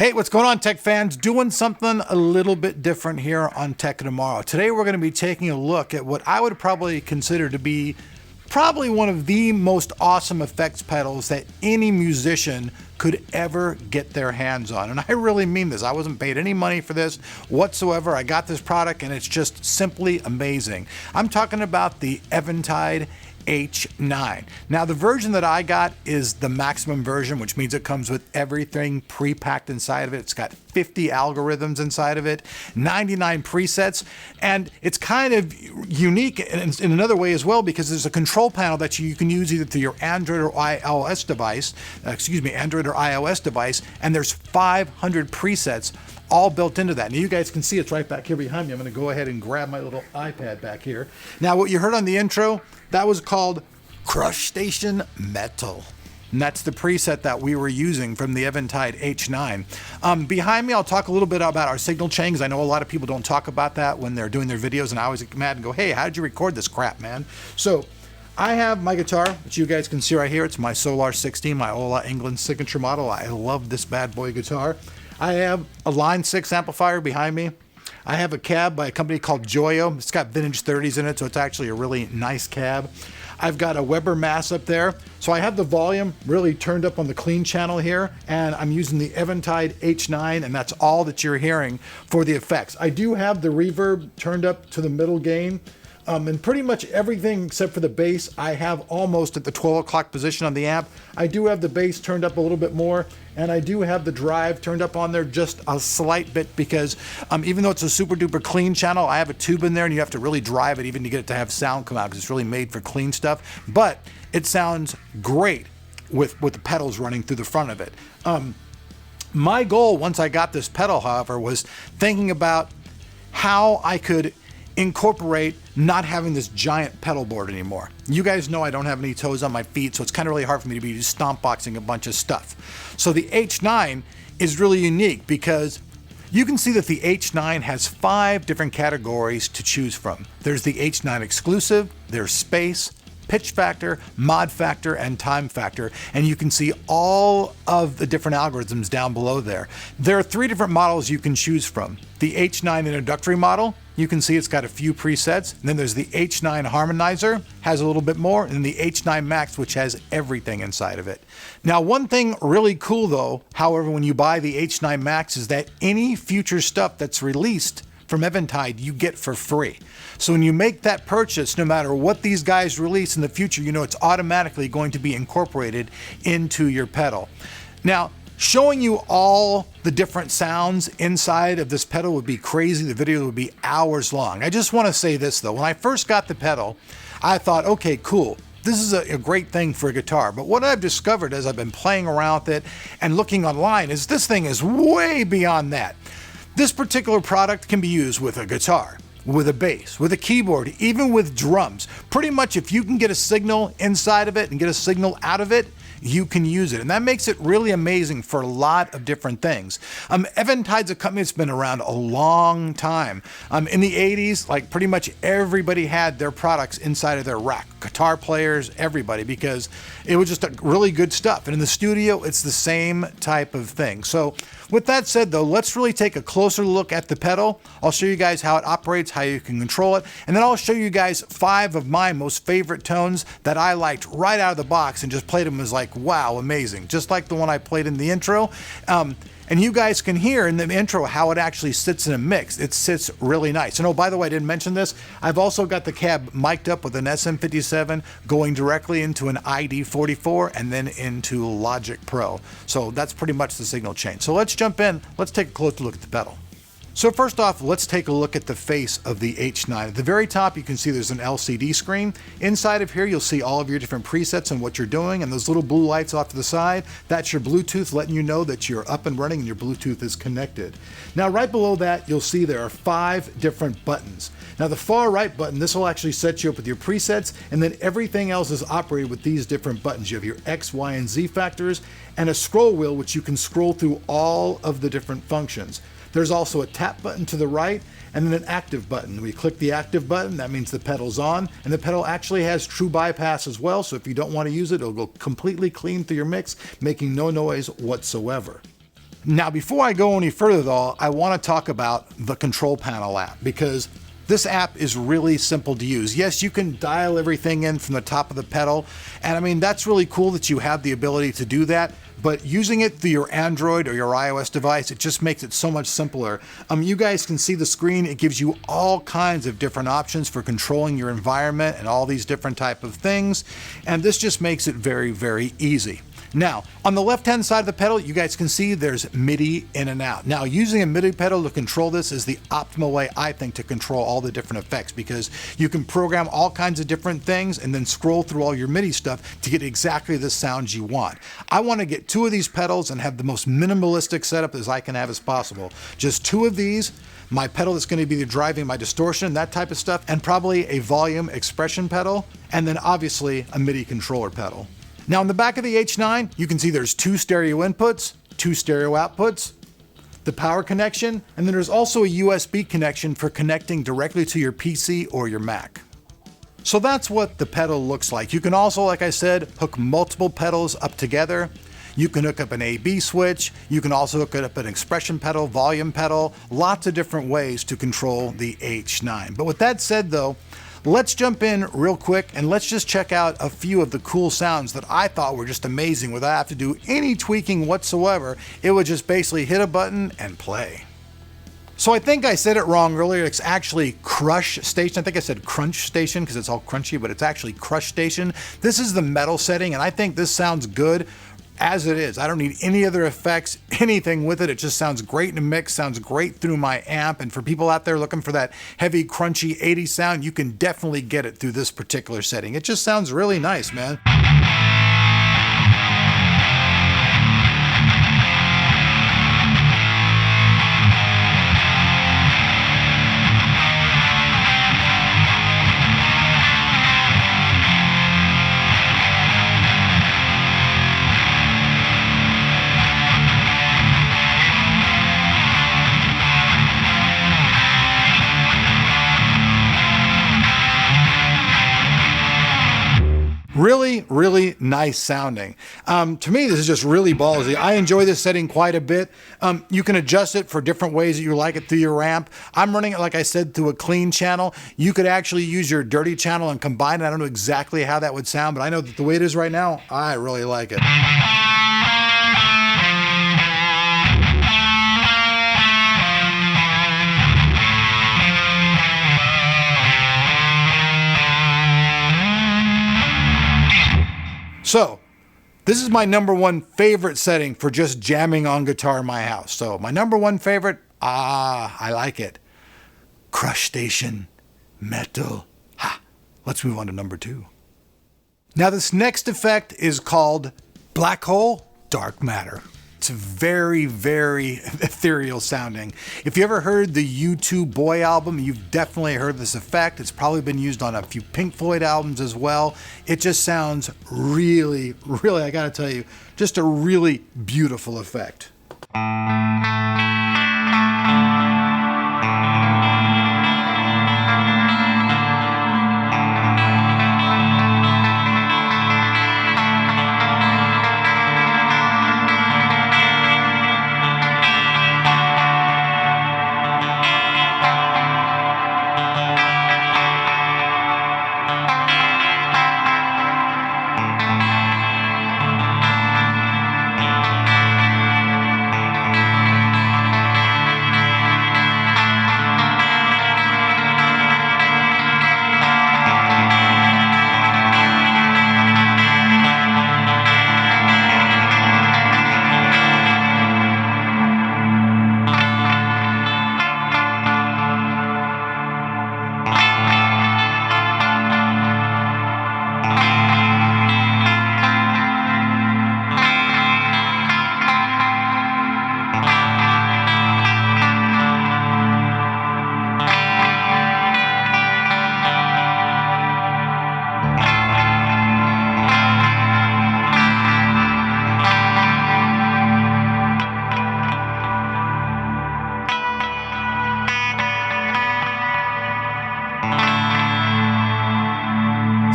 Hey, what's going on, tech fans? Doing something a little bit different here on Tech Tomorrow. Today we're going to be taking a look at what I would probably consider to be probably one of the most awesome effects pedals that any musician could ever get their hands on. And I really mean this. I wasn't paid any money for this whatsoever. I got this product and it's just simply amazing. I'm talking about the Eventide H9. Now, the version that I got is the maximum version, which means it comes with everything pre-packed inside of it. It's got 50 algorithms inside of it, 99 presets, and it's kind of unique in another way as well, because there's a control panel that you can use either through your Android or iOS device, and there's 500 presets all built into that. Now you guys can see it's right back here behind me. I'm going to go ahead and grab my little iPad back here. Now, what you heard on the intro, that was called Crush Station Metal. And that's the preset that we were using from the Eventide H9. Behind me, I'll talk a little bit about our signal chain, because I know a lot of people don't talk about that when they're doing their videos, and I always get mad and go, hey, how did you record this crap, man? So I have my guitar, which you guys can see right here. It's my Solar 16, my Ola England signature model. I love this bad boy guitar. I have a Line 6 amplifier behind me. I have a cab by a company called Joyo. It's got vintage 30s in it, so it's actually a really nice cab. I've got a Weber Mass up there. So I have the volume really turned up on the clean channel here, and I'm using the Eventide H9, and that's all that you're hearing for the effects. I do have the reverb turned up to the middle gain. And pretty much everything except for the bass, I have almost at the 12 o'clock position on the amp. I do have the bass turned up a little bit more, and I do have the drive turned up on there just a slight bit, because even though it's a super duper clean channel, I have a tube in there and you have to really drive it even to get it to have sound come out, because it's really made for clean stuff. But it sounds great with the pedals running through the front of it. My goal once I got this pedal, however, was thinking about how I could incorporate not having this giant pedal board anymore. You guys know I don't have any toes on my feet, so it's kind of really hard for me to be just stomp boxing a bunch of stuff. So the H9 is really unique because you can see that the H9 has 5 different categories to choose from. There's the H9 exclusive, there's space, pitch factor, mod factor, and time factor, and you can see all of the different algorithms down below there. There are 3 different models you can choose from. The H9 introductory model, you can see it's got a few presets, and then there's the H9 harmonizer, has a little bit more, and the H9 Max, which has everything inside of it. Now, one thing really cool though, however, when you buy the H9 Max, is that any future stuff that's released from Eventide you get for free. So when you make that purchase, no matter what these guys release in the future, you know it's automatically going to be incorporated into your pedal. Now, showing you all the different sounds inside of this pedal would be crazy. The video would be hours long. I just want to say this though. When I first got the pedal, I thought, okay, cool. This is a great thing for a guitar. But what I've discovered as I've been playing around with it and looking online is this thing is way beyond that. This particular product can be used with a guitar, with a bass, with a keyboard, even with drums. Pretty much if you can get a signal inside of it and get a signal out of it, you can use it. And that makes it really amazing for a lot of different things. Eventide's a company that's been around a long time. In the 80s, like pretty much everybody had their products inside of their rack. Guitar players, everybody, because it was just really good stuff. And in the studio, it's the same type of thing. So with that said though, let's really take a closer look at the pedal. I'll show you guys how it operates, how you can control it, and then I'll show you guys 5 of my most favorite tones that I liked right out of the box and just played them as like, wow, amazing. Just like the one I played in the intro. And you guys can hear in the intro how it actually sits in a mix. It sits really nice. And oh, by the way, I didn't mention this. I've also got the cab mic'd up with an SM57 going directly into an ID44 and then into Logic Pro. So that's pretty much the signal chain. So let's jump in. Let's take a closer look at the pedal. So first off, let's take a look at the face of the H9. At the very top, you can see there's an LCD screen. Inside of here, you'll see all of your different presets and what you're doing, and those little blue lights off to the side, that's your Bluetooth letting you know that you're up and running and your Bluetooth is connected. Now, right below that, you'll see there are 5 different buttons. Now, the far right button, this will actually set you up with your presets, and then everything else is operated with these different buttons. You have your X, Y, and Z factors, and a scroll wheel, which you can scroll through all of the different functions. There's also a tap button to the right and then an active button. We click the active button, that means the pedal's on, and the pedal actually has true bypass as well, so if you don't want to use it, it'll go completely clean through your mix, making no noise whatsoever. Now, before I go any further though, I want to talk about the control panel app, because this app is really simple to use. Yes, you can dial everything in from the top of the pedal, and I mean, that's really cool that you have the ability to do that, but using it through your Android or your iOS device, it just makes it so much simpler. You guys can see the screen. It gives you all kinds of different options for controlling your environment and all these different type of things, and this just makes it very, very easy. Now, on the left-hand side of the pedal, you guys can see there's MIDI in and out. Now, using a MIDI pedal to control this is the optimal way, I think, to control all the different effects, because you can program all kinds of different things and then scroll through all your MIDI stuff to get exactly the sounds you want. I want to get 2 of these pedals and have the most minimalistic setup as I can have as possible. Just 2 of these, my pedal that's going to be driving my distortion, that type of stuff, and probably a volume expression pedal, and then obviously a MIDI controller pedal. Now, in the back of the H9, you can see there's 2 stereo inputs, 2 stereo outputs, the power connection, and then there's also a USB connection for connecting directly to your PC or your Mac. So that's what the pedal looks like. You can also, like I said, hook multiple pedals up together. You can hook up an A/B switch. You can also hook up an expression pedal, volume pedal, lots of different ways to control the H9. But with that said though, let's jump in real quick and let's just check out a few of the cool sounds that I thought were just amazing without having to do any tweaking whatsoever. It would just basically hit a button and play. So I think I said it wrong earlier. It's actually Crush Station. I think I said Crunch Station because it's all crunchy, but it's actually Crush Station. This is the metal setting, and I think this sounds good as it is. I don't need any other effects, anything with it. It just sounds great in a mix, sounds great through my amp. And for people out there looking for that heavy, crunchy 80s sound, you can definitely get it through this particular setting. It just sounds really nice, man. Really, really nice sounding. To me, this is just really ballsy. I enjoy this setting quite a bit. You can adjust it for different ways that you like it through your amp. I'm running it, like I said, through a clean channel. You could actually use your dirty channel and combine it. I don't know exactly how that would sound, but I know that the way it is right now, I really like it. So, this is my #1 favorite setting for just jamming on guitar in my house. So, my #1 favorite, I like it. Crush Station, metal. Ha! Let's move on to #2. Now, this next effect is called Black Hole Dark Matter. It's very, very ethereal sounding. If you ever heard the U2 Boy album, you've definitely heard this effect. It's probably been used on a few Pink Floyd albums as well. It just sounds really, really, I gotta tell you, just a really beautiful effect.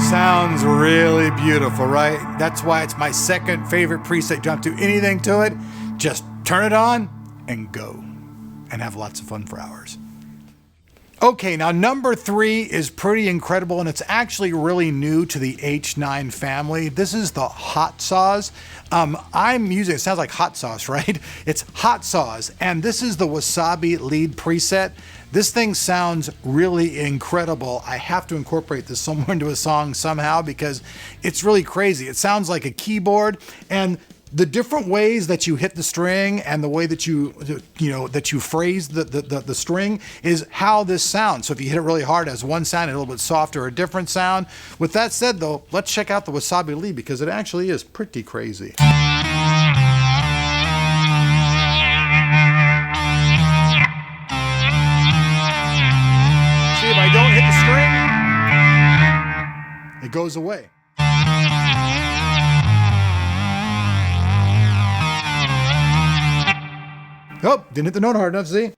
Sounds really beautiful, right? That's why it's my second favorite preset. You don't have to do anything to it. Just turn it on, and go. And have lots of fun for hours. Okay, now number 3 is pretty incredible, and it's actually really new to the H9 family. This is the hot sauce. I'm using, it sounds like hot sauce, right? It's hot sauce, and this is the Wasabi lead preset. This thing sounds really incredible. I have to incorporate this somewhere into a song somehow because it's really crazy. It sounds like a keyboard, and the different ways that you hit the string and the way that you phrase the string is how this sounds. So if you hit it really hard, it has one sound, and a little bit softer, a different sound. With that said, though, let's check out the Wasabi lead because it actually is pretty crazy. See, if I don't hit the string, it goes away. Oh, didn't hit the note hard enough, see?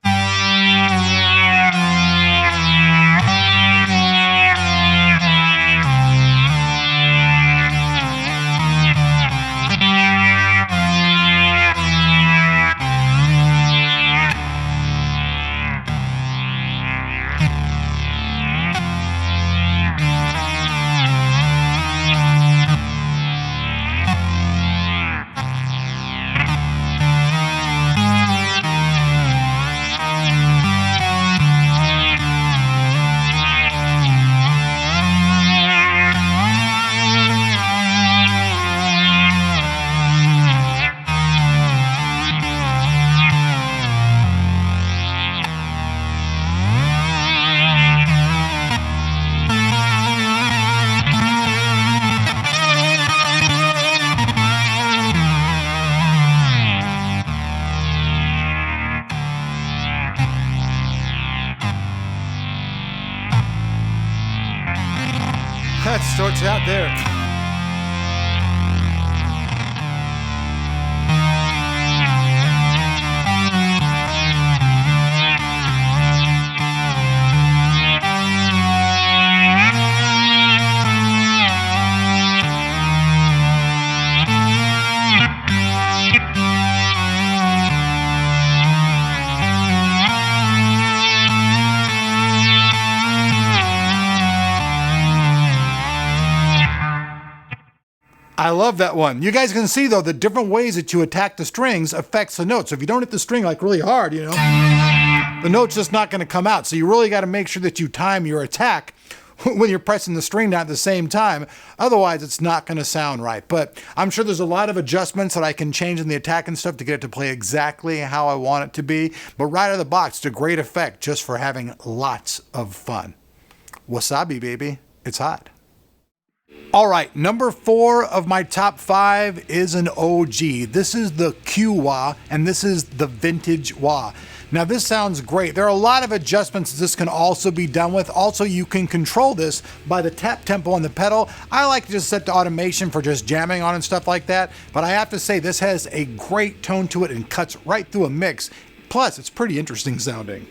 That starts out there. I love that one. You guys can see, though, the different ways that you attack the strings affects the note. So if you don't hit the string like really hard, you know, the note's just not going to come out. So you really got to make sure that you time your attack when you're pressing the string down at the same time. Otherwise, it's not going to sound right. But I'm sure there's a lot of adjustments that I can change in the attack and stuff to get it to play exactly how I want it to be. But right out of the box, it's a great effect just for having lots of fun. Wasabi, baby. It's hot. All right, number 4 of my top 5 is an OG. This is the Qwah, and this is the vintage wah. Now this sounds great. There are a lot of adjustments this can also be done with. Also, you can control this by the tap tempo on the pedal. I like to just set to automation for just jamming on and stuff like that, but I have to say this has a great tone to it and cuts right through a mix. Plus, it's pretty interesting sounding.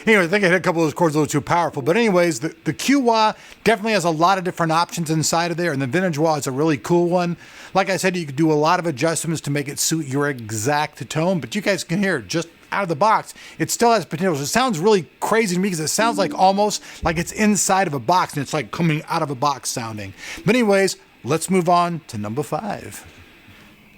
Anyway, I think I hit a couple of those chords a little too powerful. But anyways, the Qwah definitely has a lot of different options inside of there, and the vintage wah is a really cool one. Like I said, you can do a lot of adjustments to make it suit your exact tone, but you guys can hear just out of the box, it still has potential. It sounds really crazy to me because it sounds like almost like it's inside of a box and it's like coming out of a box sounding. But anyways, let's move on to number 5.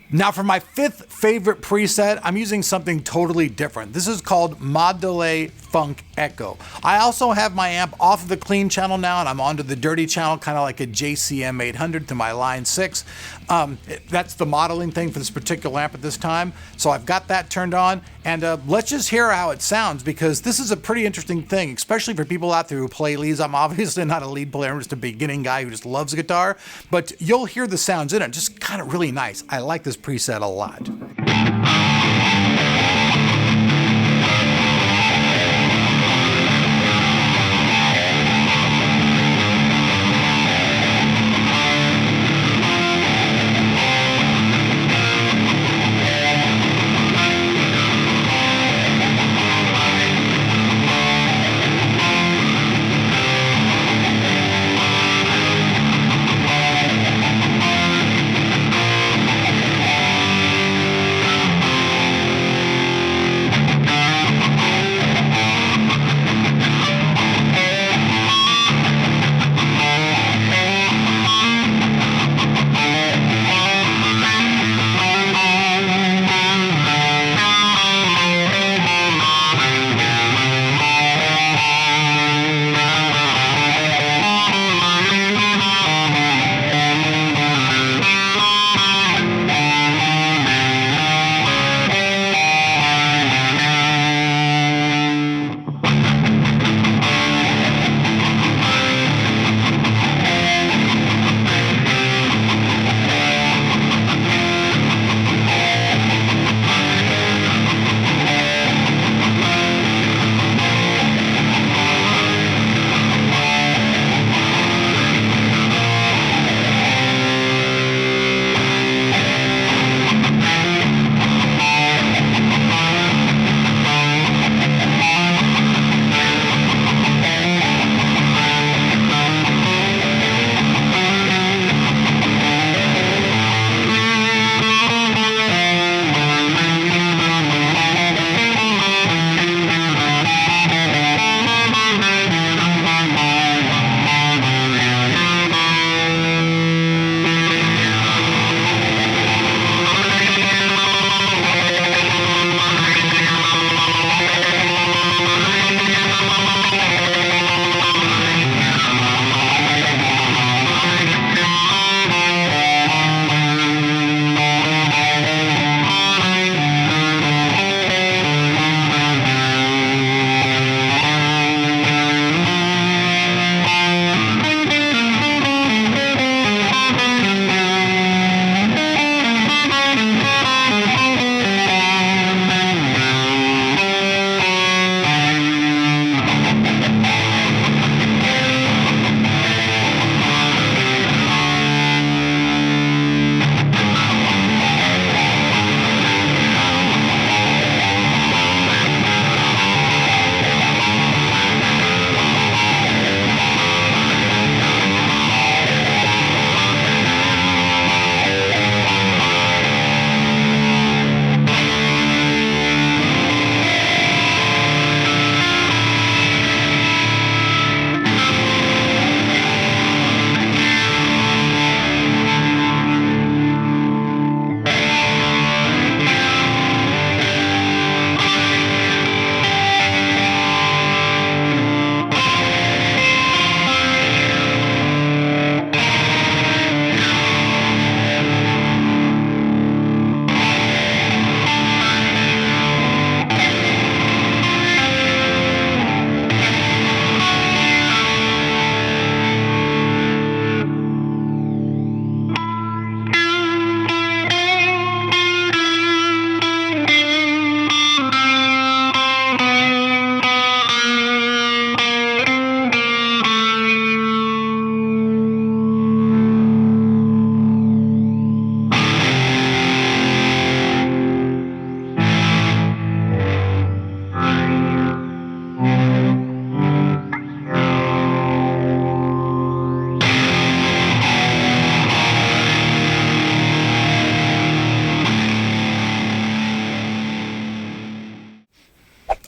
Now for my 5th favorite preset, I'm using something totally different. This is called Mod Delay Funk Echo. I also have my amp off of the clean channel now and I'm onto the dirty channel, kind of like a JCM 800 to my line 6. That's the modeling thing for this particular amp at this time. So I've got that turned on, and let's just hear how it sounds, because this is a pretty interesting thing, especially for people out there who play leads. I'm obviously not a lead player, I'm just a beginning guy who just loves guitar, but you'll hear the sounds in it, just kind of really nice. I like this preset a lot.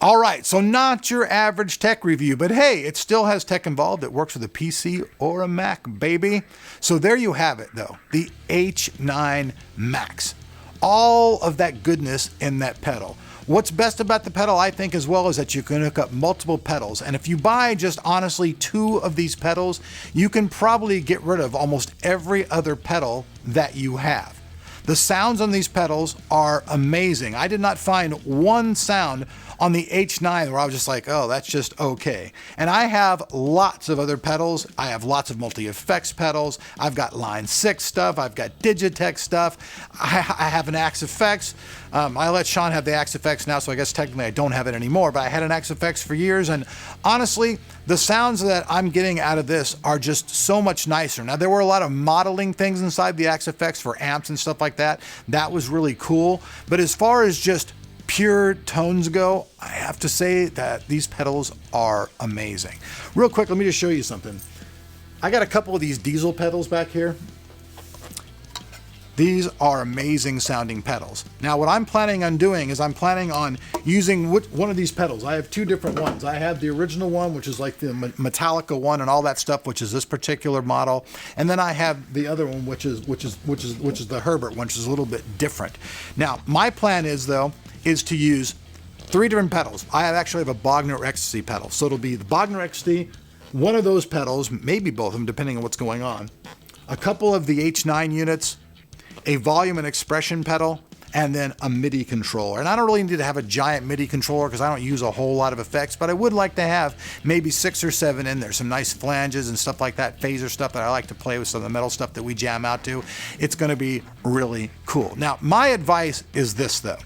All right, so not your average tech review, but hey, it still has tech involved. It works with a PC or a Mac, baby. So there you have it, though, the H9 Max. All of that goodness in that pedal. What's best about the pedal, I think, as well, is that you can hook up multiple pedals. And if you buy just honestly 2 of these pedals, you can probably get rid of almost every other pedal that you have. The sounds on these pedals are amazing. I did not find one sound on the H9 where I was just like, oh, that's just okay. And I have lots of other pedals. I have lots of multi-effects pedals. I've got Line 6 stuff. I've got Digitech stuff. I have an Axe Effects. I let Sean have the Axe Effects now, so I guess technically I don't have it anymore, but I had an Axe Effects for years, and honestly, the sounds that I'm getting out of this are just so much nicer. Now, there were a lot of modeling things inside the Axe Effects for amps and stuff like that. That was really cool, but as far as just pure tones go, I have to say that these pedals are amazing. Real quick, let me just show you something. I got a couple of these diesel pedals back here. These are amazing sounding pedals. Now, what I'm planning on doing is I'm planning on using one of these pedals. I have 2 different ones. I have the original one, which is like the Metallica one and all that stuff, which is this particular model. And then I have the other one, which is the Herbert one, which is a little bit different. Now, my plan is, though, is to use 3 different pedals. I actually have a Bogner Ecstasy pedal. So it'll be the Bogner Ecstasy, one of those pedals, maybe both of them, depending on what's going on, a couple of the H9 units, a volume and expression pedal, and then a MIDI controller. And I don't really need to have a giant MIDI controller because I don't use a whole lot of effects, but I would like to have maybe 6 or 7 in there. Some nice flanges and stuff like that, phaser stuff that I like to play with, some of the metal stuff that we jam out to. It's gonna be really cool. Now, my advice is this, though.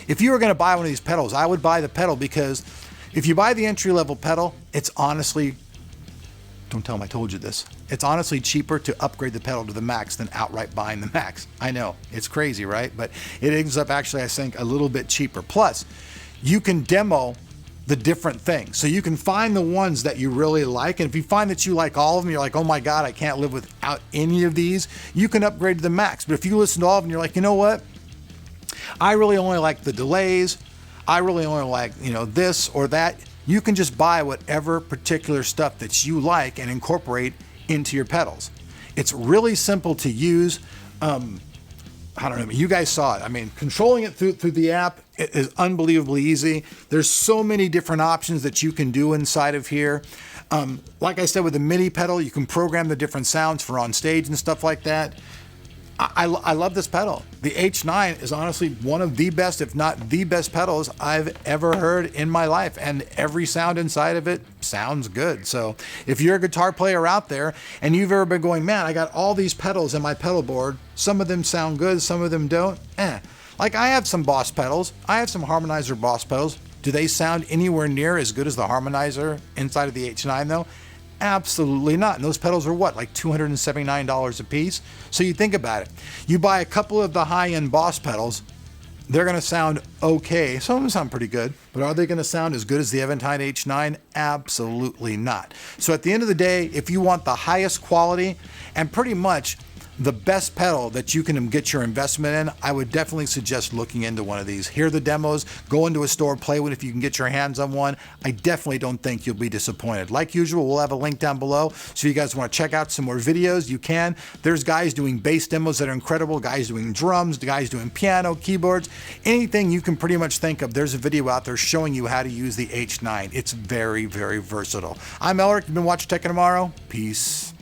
If you were gonna buy one of these pedals, I would buy the pedal, because if you buy the entry-level pedal, it's honestly, don't tell them I told you this, it's honestly cheaper to upgrade the pedal to the Max than outright buying the Max. I know, it's crazy, right? But it ends up actually, I think, a little bit cheaper. Plus, you can demo the different things. So you can find the ones that you really like, and if you find that you like all of them, you're like, oh my God, I can't live without any of these, you can upgrade to the Max. But if you listen to all of them, you're like, you know what? I really only like the delays. I really only like, this or that. You can just buy whatever particular stuff that you like and incorporate into your pedals. It's really simple to use. I don't know, you guys saw it. I mean, controlling it through the app is unbelievably easy. There's so many different options that you can do inside of here. Like I said, with the MIDI pedal, you can program the different sounds for on stage and stuff like that. I love this pedal. The H9 is honestly one of the best, if not the best pedals I've ever heard in my life. And every sound inside of it sounds good. So if you're a guitar player out there and you've ever been going, man, I got all these pedals in my pedal board. Some of them sound good, some of them don't. Like I have some Boss pedals. I have some Harmonizer Boss pedals. Do they sound anywhere near as good as the Harmonizer inside of the H9 though? Absolutely not. And those pedals are what, like $279 a piece? So you think about it. You buy a couple of the high-end Boss pedals, they're going to sound okay. Some of them sound pretty good, but are they going to sound as good as the Eventide H9? Absolutely not. So at the end of the day, if you want the highest quality and pretty much the best pedal that you can get your investment in, I would definitely suggest looking into one of these. Hear the demos, go into a store, play with it if you can get your hands on one. I definitely don't think you'll be disappointed. Like usual, we'll have a link down below. So if you guys want to check out some more videos, you can. There's guys doing bass demos that are incredible, guys doing drums, guys doing piano, keyboards, anything you can pretty much think of. There's a video out there showing you how to use the H9. It's very, very versatile. I'm Elric. You've been watching Tech Tomorrow. Peace.